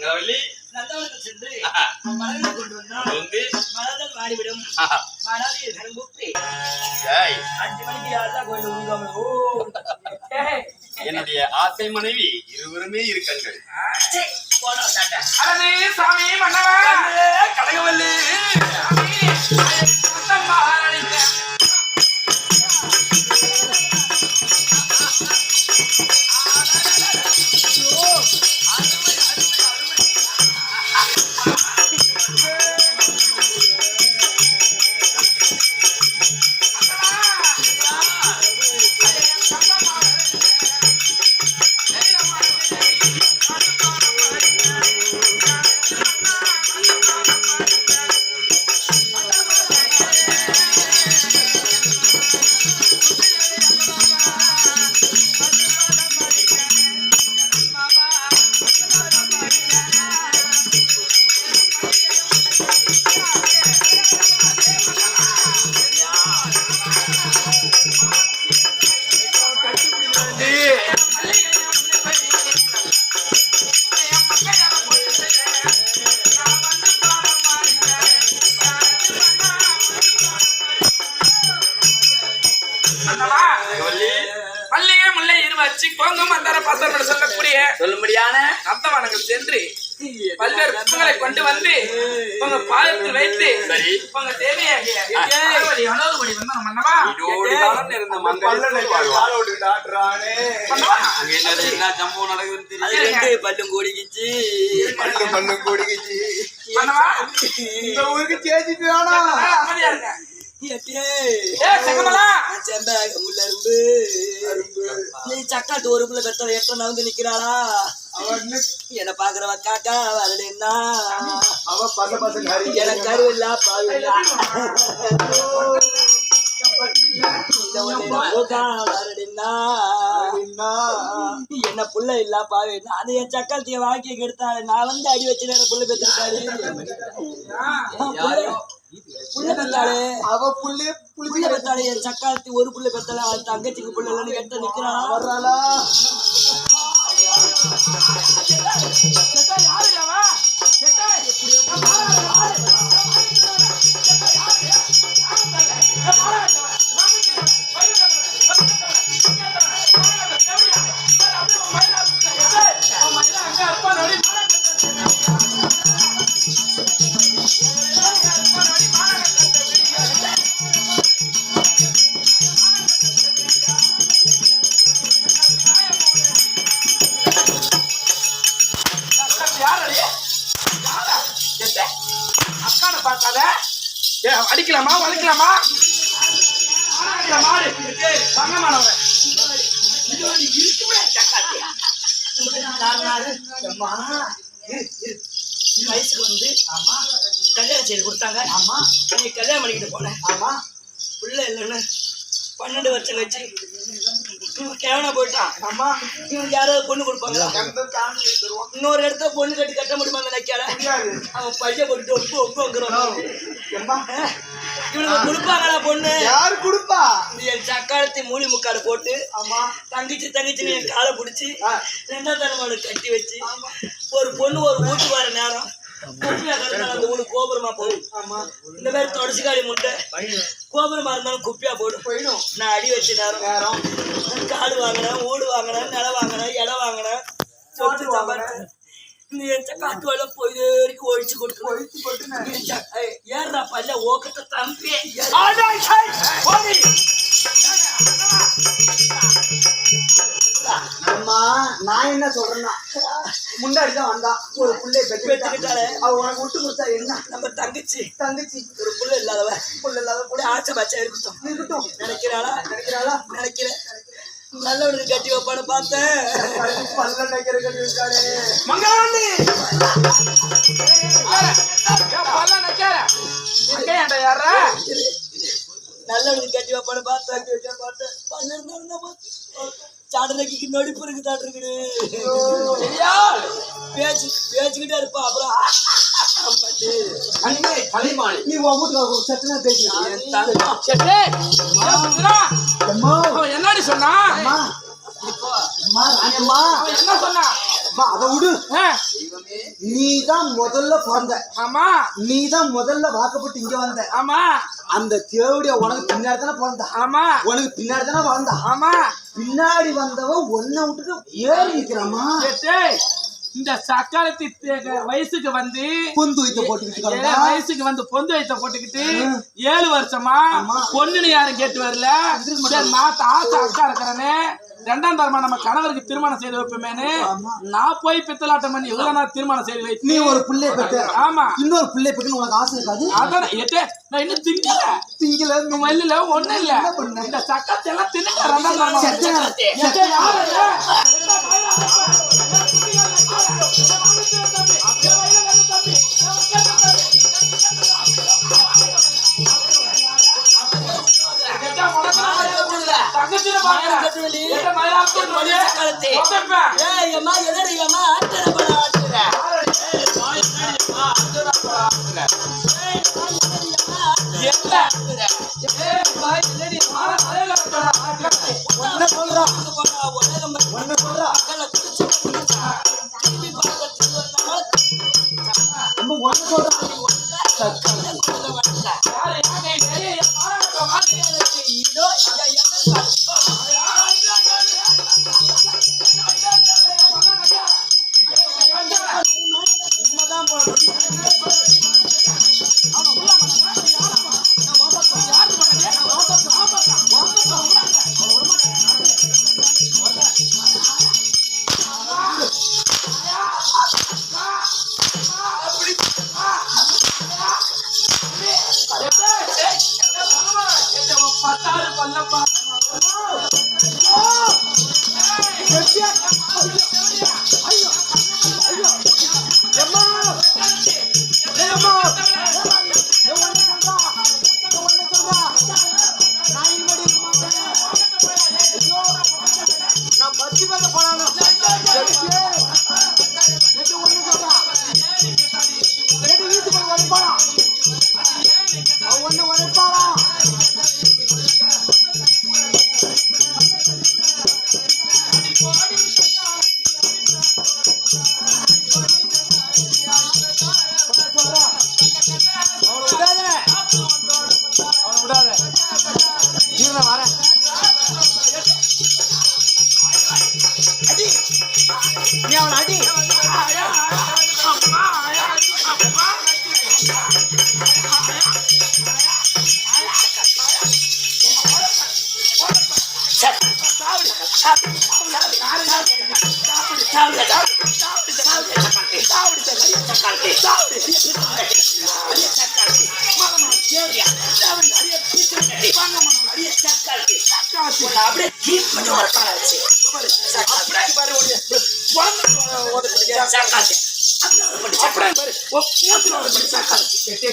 மங்களவல்லி நல்லவனுக்கு சென்று மலர்களை கொண்டு வந்தால் மலர்கள் வாடிவிடும். வாடாது கரும்புப்பி 5 மணிக்கு யாருதான் கோயில் ஊங்காமல் என்னுடைய ஆசை மனைவி இருவருமே இருக்கங்கள். சாமி மன்னவா கனகவல்லி மல்லிகை முல்லை இருவாச்சி கோங்கும் மந்தார பாத்திரம் சொல்லக்கூடிய சொல்லும்படியான நந்தவனங்கள் சென்று பல்வேறு புஷ்பங்களை கொண்டு வந்து உங்க பாதத்தில் வைத்து உங்க தேவையாகிய அனோதுபடி வந்து மன்னவா இருந்த மங்கள ஜம்பு நடக்குது பல்லும் கூடிக்கிச்சு பல்லும் கூடிக்கிச்சு இந்த ஊருக்கு சேச்சிட்டு வேணா அமைதியா இருக்க சக்காட்டு ஒரு புள்ள பெத்தல எட்ட நவுந்து நிக்கிறாளா என்ன பாக்குறவ காக்கா வரலன்னா எனக்கு கருவில்லா பாவில்லா என்ன புள்ள இல்ல பாவே அது என் சக்காலத்தைய வாழ்க்கையை கெடுத்தாரு. நான் வந்து அடி வச்சு புள்ள பெற்றுட்டாரு. புள்ள பெத்தாளே அவ புள்ள பெத்தாளே என் சக்காலத்தி ஒரு புள்ள பெத்தாளே அவன் தங்கச்சிக்கு புள்ள இல்லைன்னு எட்ட நிக்கிறாளா வர்றாளா அடிக்கலாமா வலிக்கலாமா வயசுக்கு வந்து கல்யாணம் செய்து கொடுத்தாங்க. ஆமா நீ கல்யாணம் பண்ணிக்கிட்டு போனேன். ஆமா புள்ள இல்லைன்னு 12 வருஷம் கழிச்சு கேவனா போயிட்டான். ஆமா இவனுக்கு யாராவது பொண்ணு கொடுப்பாங்க. இன்னொரு இடத்துல பொண்ணு கட்டி கட்ட முடியுமா அந்த நக்கையால அவன் பையன் போட்டு ஒப்பு ஒப்புங்கிறான். இவனுக்கு கொடுப்பாங்களா பொண்ணு? யாரு கொடுப்பா? என் சக்காலத்தை மூலி முக்காடு போட்டு ஆமா தங்கச்சி என் காலை பிடிச்சி 2ஆம் தலைமாடு கட்டி வச்சு ஒரு பொண்ணு ஒரு வீட்டு வர நேரம் குப்பியா கிடந்தாலும் அந்த ஊரு கோபுரமா போடும். ஆமா இந்த மாதிரி தொடச்சிக்காளி முட்டை கோபுரமா இருந்தாலும் குப்பியா போடும். நான் அடி வச்ச நேரம் காடு வாங்கினேன், ஊடு வாங்கினேன், நிலம் வாங்கினேன், இடம் வாங்கினேன், சொத்து சம்பாதிச்சேன். என் காட்டு வேலை போய் வரைக்கும் ஒழிச்சு கொடுத்து ஏறா பல்ல ஓக்கத்தை தம்பி அம்மா நான் என்ன சொல்றேன்னா முன்னாடிதான் வந்தா ஒரு புள்ளைய பெற்றுக்கிட்டாலே அவ உனக்கு விட்டு கொடுத்தா என்ன? நம்ம தங்கச்சி ஒரு புள்ள இல்லாத கூட ஆச்சை பாச்சா இருக்கட்டும் நினைக்கிறேன். நல்லவனுக்கு கட்டி வைப்பான்னு பார்த்தேன். நல்லவனுக்கு கட்டி வைப்பான்னு பார்த்தேன். சாடனைக்கு நடிப்பு இருக்குதாட்டு பேச்சுக்கிட்டே இருப்பா. அப்புறம் நீ சட்டனா என்னடி சொன்னா? என்ன சொன்னா? அம்மா அதை விடு. ஆ, நீதான் முதல்ல பிறந்த, ஆமா நீதான் முதல்ல வாக்கப்பட்டு இங்க வந்த. ஆமா அந்த தேவடியா உனக்கு பின்னாடி தானே பிறந்தா, ஆமா உனக்கு பின்னாடி தானே வாழ்ந்தா. ஆமா. பின்னாடி வந்தவ ஒன்ன விட்டுட்டு ஏறி நிக்கிறாமா. டேய், இந்த சக்காலத்தி வயசுக்கு வந்து பொந்து வைத்த போட்டுக்கிட்டு வயசுக்கு வந்து பொந்து வைத்த போட்டுக்கிட்டு 7 வருஷமா பொண்ணுன்னு யாரும் கேட்டு வரல. நான் ஆசை அக்கா இருக்கிறேன்னு 2ஆம் தரமா நம்ம கணவருக்கு திருமணம் செய்து வைப்போமேனு நான் போய் பித்தலாட்டம் பண்ணி இவ்வளவு நான் திருமணம் செய்து வைத்து. நீ ஒரு பிள்ளை பெற்ற, ஆமா இன்னொரு பிள்ளை பெற்று உனக்கு ஆசை இருக்காது. அதான் நான் இன்னும் திங்கல மல்லில ஒண்ணும் இல்ல. இந்த சக்கத்தை எல்லாம் தின்னுங்க 2ஆம் தரமா.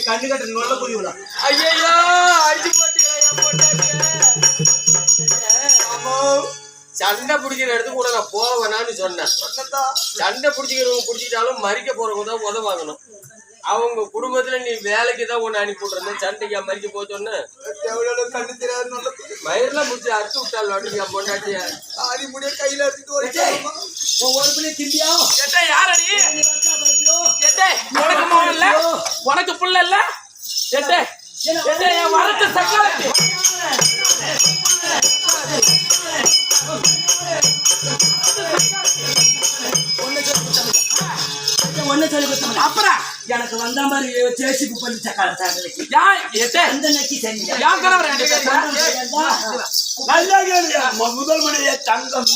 கண்ணு கட்ட நல்ல புரியுங்களா? ஐயோ அடிச்சு போட்டு சண்டை பிடிக்கிற இடத்துக்கு கூட நான் போக வேணாம்னு சொன்னேன். சண்டை பிடிச்சிக்கிறவங்க பிடிச்சிட்டாலும் மறிக்க போறவங்க தான் உதவாங்கணும். அவங்க குடும்பத்துல நீ வேலைக்கு தான் ஒண்ணு அனுப்பி விட்டுருந்தேன். சண்டைக்கு மறிக்க போச்சோன்னு கண்ணு தெரியாது மயிரெல்லாம் முடிச்சு அறுத்து விட்டாள் அப்படிங்க பொண்டாட்டிய ஆதி முடிய கையில எடுத்துட்டு ஒரு பிள்ளை திண்டியா யாரடி உனக்கு மகன் இல்ல, உனக்கு புள்ள இல்ல. வளர்த்த சக்காலத்தி அப்புறம் எனக்கு வந்த மாதிரி சேசிப்பு பண்ணி சக்காலத்தாங்களுக்கு அந்த நக்கி செஞ்சு முதல் மனைவிய தங்கம்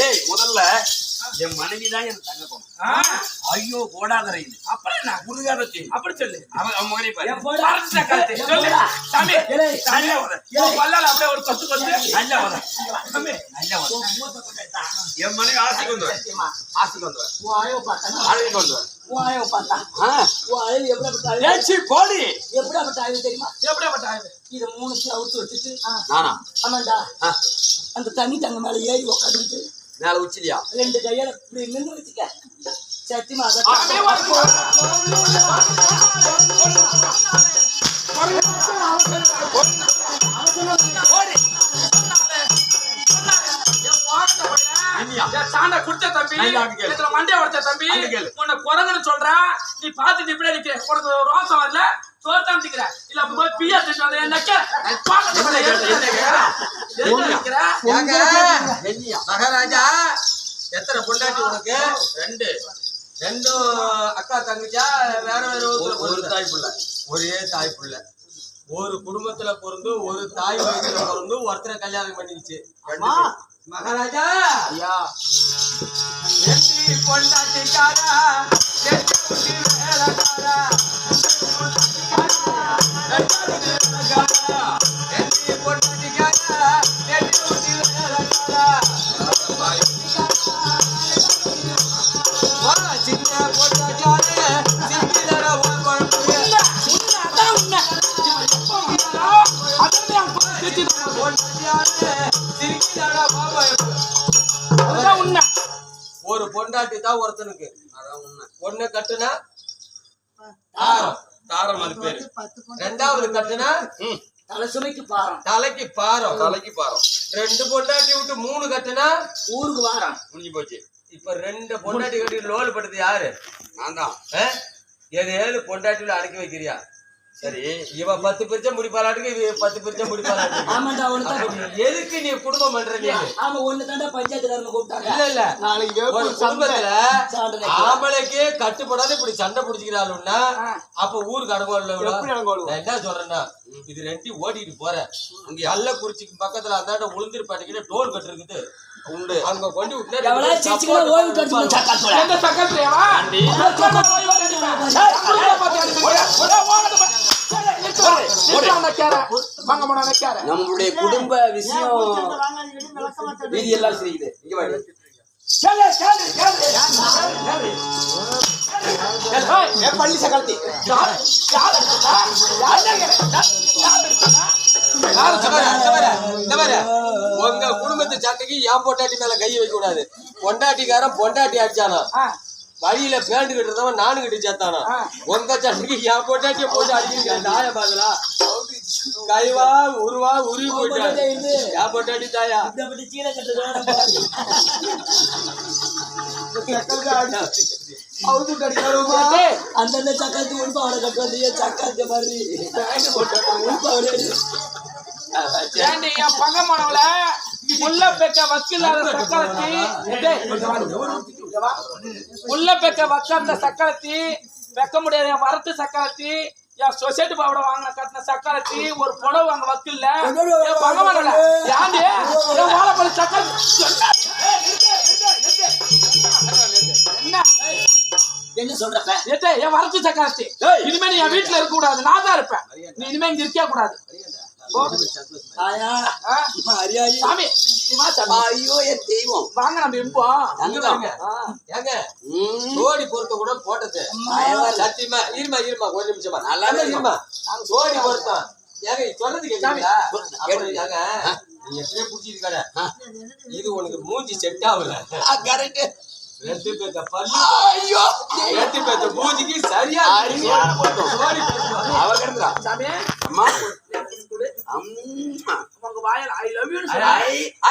ஏய் முதல்ல என் மனைவிதான் என் தங்கம். ஐயோ போடாத ரயில் அப்புறம் நான் முருகாத அப்படி சொல்லு. அவன் மகனை பாரு. அப்படியே ஒரு கொத்து கொத்து என் மனைவி ஆசைக்கு வந்துவேன். ஆசைக்கு வந்துவேன். ஆசைக்கு வந்துவேன். போடி எப்படிப்பட்ட ஆய்வு தெரியுமா? எப்படியாப்பட்ட ஆய்வு? இத 3 அவுத்து வச்சுட்டு நானா ஆமாண்டா அந்த தண்ணி தங்க மேல ஏறி உட்காந்துட்டு மேல உச்சிலியா 2 கையால இப்படி நின்று வச்சுக்க. சத்தியமா அவன் ஒரு சாண்டா குடிச்ச தம்பி இதுல மண்டைய உடைச்ச தம்பி உன்னை குரங்குன்னு சொல்ற நீ பாத்துட்டு இப்படியே நிக்கிற உனக்கு ரோசம் வரல சோர்த்தான் நிக்கிற இல்ல அப்ப போய் பியா திட்டு வந்து மகாராஜா எத்தனை பொண்டாட்டி உனக்கு? ரெண்டும் அக்கா தங்கச்சா வேற வேற ஒரு தாய் புள்ள? ஒரே தாய் புள்ள. ஒரு குடும்பத்துல பிறந்து ஒரு தாய் வயிற்றுல பிறந்து ஒருத்தரை கல்யாணம் பண்ணிடுச்சு. மகாராஜா ஐயா பொண்டாட்டிக்காரா ஒரு பொண்டாட்டி தான் ஒருத்தனுக்கு. ஒண்ணு கட்டுனா தாரம் அது பேரு. ரெண்டாவது கட்டுனா தலைசுமைக்கு பாரம், தலைக்கு பாரம். ரெண்டு பொண்டாட்டி விட்டு 3 கட்டுனா ஊருக்கு வாரம் முடிஞ்சு போச்சு. இப்ப 2 பொண்டாட்டி கட்டி லோல் படுது யாரு? நான் தான். ஏழு பொண்டாட்டில அடக்கி வைக்கிறியா? சரி, இவ 10 பிரிச்சா முடிப்பாளாட்டுக்கு, இவ 10 பிரிச்சா முடிப்பாளாட்டுக்கு. ஆமாண்டா ஒண்ணு. எதுக்கு நீ குடும்பம் பண்ற? நீ ஆமா ஒண்ணுதாண்டா பஞ்சாயத்துக்காரங்க கூப்பிட்டாங்க. இல்ல ஒரு குடும்பத்துல ஆம்பளைக்கே கட்டுப்படாத இப்படி சண்டை பிடிச்சிக்கிறாளுன்னா அப்ப ஊருக்கு அடங்கோல்ல. நான் என்ன சொல்றேன்னா, இது 2 ஓடிட்டு போறேன். இங்க அல்ல குறிச்சிக்கு பக்கத்துல அந்த உளுந்திரு பாட்டிக்கிட்ட டோல் கட்டு இருக்குது உண்டு. அங்க கொண்டு விட்டு நம்மளுடைய குடும்ப விஷயம் வீதி எல்லாம் செய்யுது. பள்ளி சகலத்தி உங்க குடும்பத்து சண்டைக்கு என் பொண்டாட்டி மேல கை வைக்க கூடாது. பொண்டாட்டிக்காரன் பொண்டாட்டி அடிச்சானா வழியில பேண்டு கிட்டுறவன் நானு கிட்டு சேர்த்தானா. உங்க சண்டைக்கு என் பொண்டாட்டிய போட்டு அடிக்கிறீங்க. தாய பாக்கலா கைவா உருவா உருவி போயிட்டாரு. என் பொண்டாட்டி தாயா அந்த சக்கரத்து உள்பா அவரை கட்டுறது சக்கரத்தை மாதிரி என் பங்கமானவள உள்ள பெக்க வக்கில்லாத சக்கரத்தி உள்ள பெக்க வக்காந்த சக்கரத்தி வைக்க முடியாது. என் வரத்து சக்கரத்தி என் சொசைட்டி பாவோட வாங்கின கட்டின சக்கரத்தி ஒரு புடவை அங்க வக்கில்ல என் பங்கமானவள யாண்டி என் வாழைப்பழ சக்கரத்தி என்ன சொல்றப்ப என் வரத்து சக்கரத்தி இனிமே நீ என் வீட்டுல இருக்க கூடாது. நான் தான் இருப்பேன். நீ இனிமே இங்க இருக்க கூடாது. ஐயோ என் தெய்வம் வாங்க நம்ம இம்போம் ஏங்க சோடி பொருத்த கூட போட்டது சத்தியமா இருமா ஒரு நிமிஷமா நல்லாவே இருமா. சோடி பொருத்தம் ஏங்க சொல்றது கேட்கீங்களா? ஏங்க நீ எப்படியே புடிச்சிருக்காட இது உனக்கு மூஞ்சி செட் ஆகல. கரெக்ட். 2 பேத்த பல்லு ஐயோ 2 பேத்த மூஞ்சிக்கு சரியா சோடி அவ கிடக்குறா. சாமி அம்மா அம்மா உங்க வாயில I love you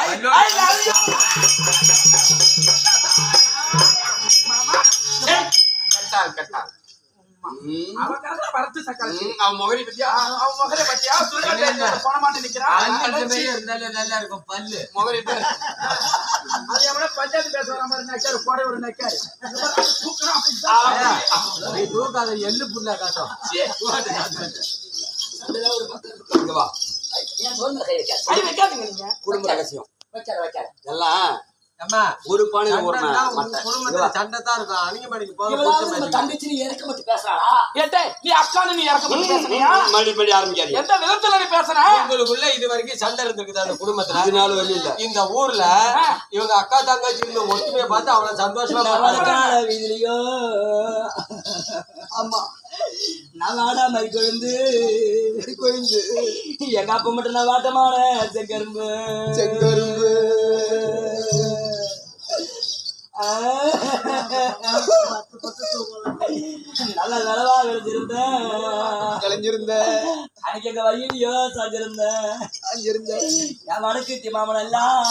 I love you மாமா கட்டா அவ கரெக்டா வரத்து சக்கரத்தி அவன் முகரி பத்தியா அவன் முகரை பத்தியா சுருக்கட்டை போன மாட்டே நிக்கிறான். நல்லா இருக்கும் பல்லு முகரி அது எவ்வளவு பஞ்சாயத்து பேச வர மாதிரி நக்காரு போட ஒரு நக்காரு நீ தூக்காத எள்ளு புல்லா காட்டும். கை வைக்காதீங்க நீங்க. குடும்ப ரகசியம் வைக்காத எல்லாம் அம்மா ஒரு பானை ஒரு குடும்பத்துல சண்டை தான் இருக்கும். அணிங்க மணிக்கு போக தங்கச்சி இறக்க மட்டும் பேசுறாளா? ஏட்டே நீ அக்கான்னு நீ இறக்க மட்டும் பேசுறியா? மறுபடி ஆரம்பிக்காதீங்க. எந்த விதத்துல நீ பேசுற? உங்களுக்குள்ள இது வரைக்கும் சண்டை இருந்திருக்குது அந்த குடும்பத்துல. 4 வழி இல்ல. இந்த ஊர்ல இவங்க அக்கா தங்கச்சி இருந்த ஒற்றுமையை பார்த்து அவ்வளவு சந்தோஷமா வீதிலையோ ஆமா நான் ஆடா மாதிரி கொழுந்து எங்க அப்பா மட்டும் நான் வாட்டமான செங்கரும்பு நல்ல நிலவா விளைஞ்சிருந்தேன். அன்னைக்கு எங்க வழியிலையோ சாஞ்சிருந்தேன். என் வடக்கு மாமனெல்லாம்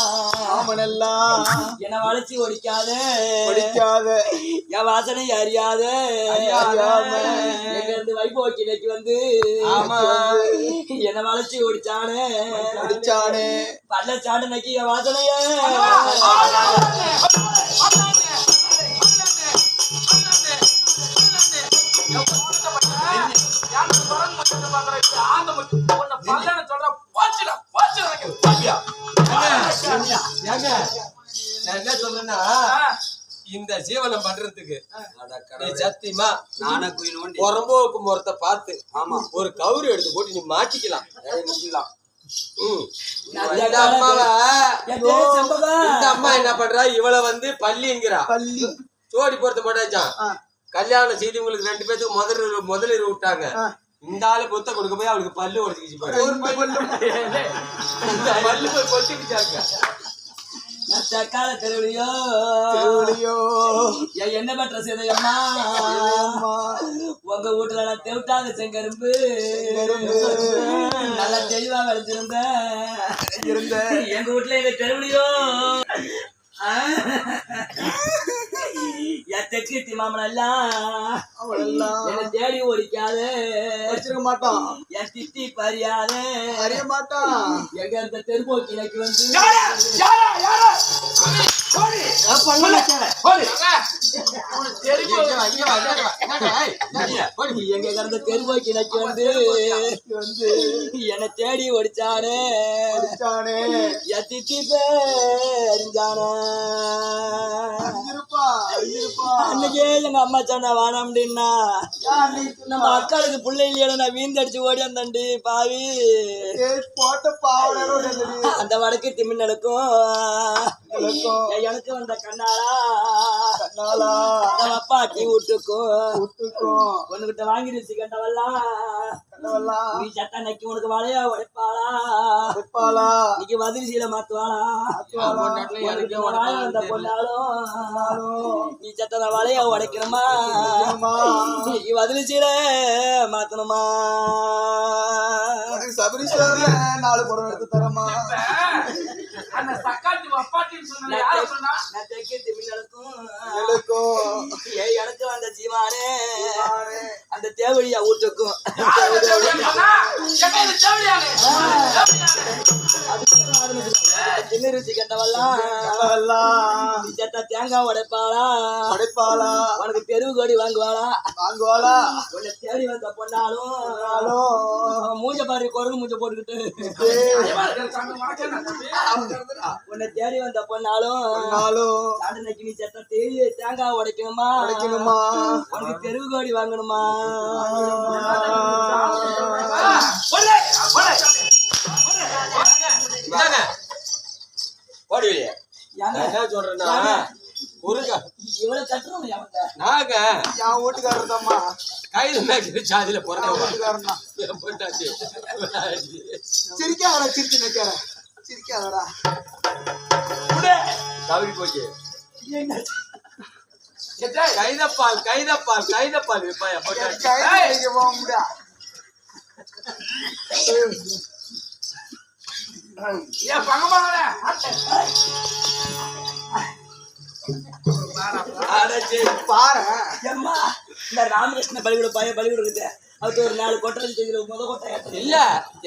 என்னை வளைச்சி ஒடிக்காத என் வாசனை அறியாத எங்க இருந்து வைபோக்கி இன்னைக்கு வந்து என்னை வளைச்சி ஒடிச்சானே பல்ல சாண்டு நக்கி என் வாசனைய நான் என்ன சொல்றேன்னா இந்த ஜீவனம் பண்றதுக்கு நீ சத்தியமா உரம்போக்கு முறத்தை பார்த்து ஒரு கவுரு எடுத்து போட்டு நீ மாட்டிக்கலாம். இந்த அம்மா என்ன பண்றா, இவளை வந்து பள்ளிங்கிறா. ஜோடி பொறுத்த மாட்டாச்சான். கல்யாணம் செய்து உங்களுக்கு 2 பேத்துக்கு முதலில் விட்டாங்க. இந்த ஆளு பொத்த கொடுக்க போய் அவளுக்கு பல்லு உடச்சிக்கிச்சு பாரு. பல்லு கொட்டிக்கிச்சாங்க. தக்கால தெருவிலையோ என்ன பண்ற சேதையம்மா உங்க வீட்டுல நான் தெவிட்டாத செங்கரும்பு நல்லா தெளிவா விளைஞ்சிருந்தேன். எங்க வீட்டுல எங்க தெருவிலையோ என் தெற்கு மாமனெல்லாம் என்ன தேடி ஓடிக்காத வச்சிருக்க மாட்டான். என் திட்டி பறியாத அறிய மாட்டான். எங்க இந்த தெருப்போக்கி எனக்கு வந்து எங்க கடந்த தெருவோக்கி எனக்கு வந்து என்னை தேடி ஒடிச்சானே என் திட்டி பேரிஞ்சானே. அன்னைக்கே எங்க அம்மா சொன்ன வேணாம் அப்படின்னா நம்ம அக்காளுக்கு பிள்ளை இல்லையா நான் வீந்தடிச்சு ஓடி வந்தேன்டி பாவி. அந்த வடக்கு திமின்னலுக்கும் எனக்கு வந்த கண்ணாளா அப்பா டீ வீட்டுக்கும் உனக்கிட்ட வாங்கிருச்சு கண்டவெல்லாம் நீ சட்டை நக்கி உனக்கு வளையா உடைப்பாளா இன்னைக்கு வதிரிசீல மாத்துவாளா அந்த பொண்ணாலும் நீ சட்டை வளையா உடைக்கணுமா நீ வதிரிசீல மாத்தணுமா சபரிஸ்வரர் 4 படம் எடுத்து தரமா. அந்த சக்காத்தி வப்பாட்டின்னு சொன்னா யார சொன்னா நான் தெற்கு திமின்னலுக்கும் எனக்கு வந்த ஜீவானே அந்த தேவடியா வீட்டுக்கும் திமிருச்சி கண்டவெல்லாம் தேங்காய் உடைப்பாளா உனக்கு தெருவு கோடி வாங்குவாளா உன்னை தேடி வந்த பொண்ணாலும் மூஞ்ச பாரு குரங்கு மூஞ்ச போட்டுக்கிட்டு உன்னை தேடி வந்த பொண்ணாலும் நீ சட்ட தேங்காய் உடைக்கணுமா உனக்கு தெருவு கோடி வாங்கணுமா. என்ன சொல்றேன்னா இவ்வளவு கட்டுறோம் நாங்க என் வீட்டுக்காரர் தான்மா கைது மேய்ச்சி சாதியில வீட்டுக்காரன் போட்டாச்சு. சிரிக்காதடா சிரிச்சு நிற்கிற சிரிக்காதடா தவறி போச்சு. கைதப்பால் விப்பாயா போட்டாச்சு. போக முடியா ஏன் பங்கமான பாரு இந்த ராமகிருஷ்ண பள்ளிக்கூட பையன் பள்ளிக்கூட இருக்குது அதுக்கு ஒரு 4 கொட்டை செய்கிற கொட்டை இல்ல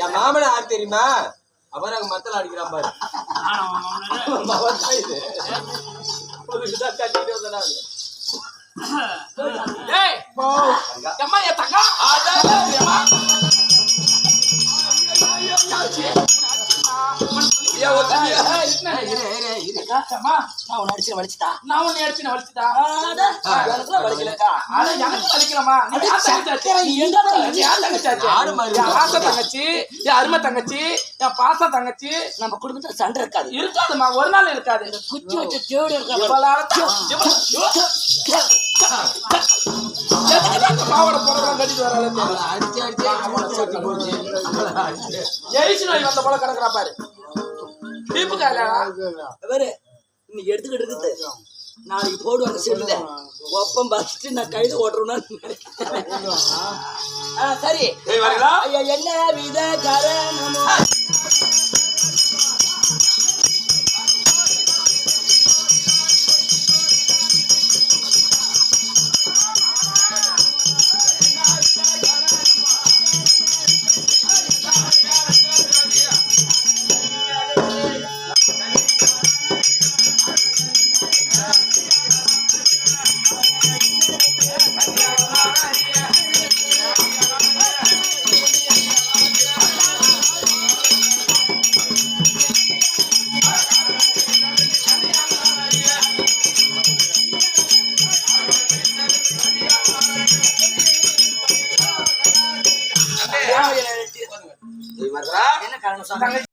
என் மாமனை ஆறு தெரியுமா அவர் அங்க மத்தல அடிக்கிறான் பாரு. நான் உன்னை அடிச்சு வலிச்சுட்டா நான் உன்னை அடிச்சு வலிச்சுட்டா வலிக்கலக்கா எனக்கு வலிக்கலாமா ஆசை தங்கச்சி என் அருமை தங்கச்சி என் பாச தங்கச்சி நம்ம குடும்பத்துல சண்டை இருக்காது இருக்காதுமா ஒரு நாள் இருக்காது. குச்சி வச்சு தேடி இருக்காது பாவோட பொருள் கட்டிட்டு வர ஜெயிச்சு நோய் வந்த போல கிடக்குறா பாரு. இன்னைக்கு எடுத்துக்கிட்டு இருக்குது நாளைக்கு போடுவாங்க செல்லுல ஒப்பம் பார்த்துட்டு நான் கைது ஓட்டுறேன்னு சரி ஐயா என்ன வித காரணமோ என்ன காரணம்